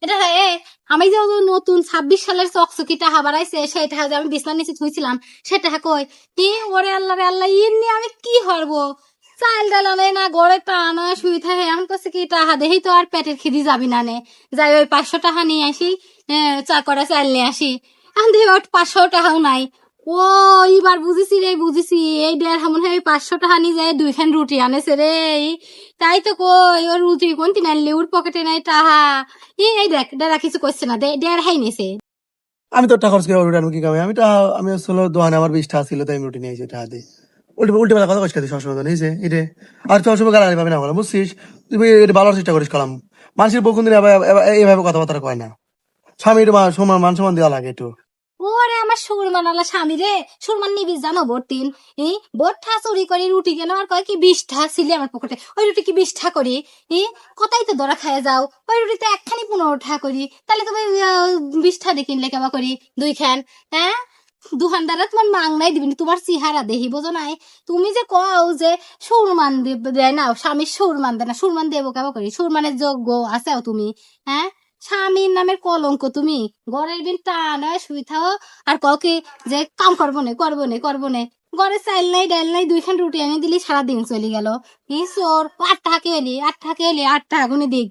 এটা এ আমি যে নতুন 26 সালের চকচকি টাকা বাড়াইছে সেই টাকা যে আমি বিছনার নিচে থুইছিলাম সে টাকা কই কি ওরে আল্লাহ রে আল্লাহ ইন নিয়ে আমি কি হরবো চাল ডাল আনে না গড়ে টানা শুই থাকে এখন কাছে কি টাকা দেহি তো আর পেটের খিদি যাবি না নে যাই ওই 500 টাকা নিয়ে আসি চা করে চাল নিয়ে আসি এখন দেখি 500 টাকাও নাই ও এবার বুঝেছি রে বুঝেছি এই দেড় মনে হয় 500 টাকা নিয়ে যায় 2খান রুটি আনেছে রে তাই তো কই ওর রুটি কোনটি নাইলে ওর পকেটে নাই টাহা এই দেখ দাদা কিছু করছে না দেড় হাই নিছে আমি তো টাকা খরচ করে রুটি আনবো কি কামে? আমি আসলে দোকানে আমার 20 টাকা ছিল তাই আমি রুটি নিয়েছি টাকা দিয়ে। উল্টে উল্টে বেলা কথা কইস সবসময় তো নিয়েছে এটা আর সবসময় গালাগালি পাবি না বলে বুঝছিস? তুই এটা ভালো চেষ্টা করিস কলাম মানুষের বউ কোনদিন এইভাবে কথাবার্তা কয় না। স্বামী একটু সমান মান সম্মান দেওয়া লাগে একটু। ওরে আমার সুরমান আলা স্বামী রে সুরমান নিবি জানো বর্তিন বোরঠা চুরি করি রুটি কেন আর কয় কি 20টা ছিলে আমার পকেটে ওই রুটি কি 20টা করি কথাই তো ধরা খায় যাও ওই রুটিতে একখানি 15টা করি তাহলে তুমি 20টা দিয়ে কিনলে কেবা করি 2খান হ্যাঁ দোকানদারা তোমার মাংনাই দিবি তোমার চেহারা দেখি বোঝো নাই তুমি যে কও যে সুরমান দেয় না স্বামীর সুরমান দেয় না সুরমান দেবো কেবা করি সুরমানের যোগ্য আছেও তুমি হ্যাঁ স্বামীর নামের কলঙ্ক তুমি ঘরের বিন টানা শুই থাও আর ককে যে কাম করবো নে ঘরে চাইল নাই ডাইল নাই 2খান রুটি এনে দিলি সারাদিন চলে গেল চোর 8 টাকা এলি 8 টাকা এলি 8 টাকা গুনে দিক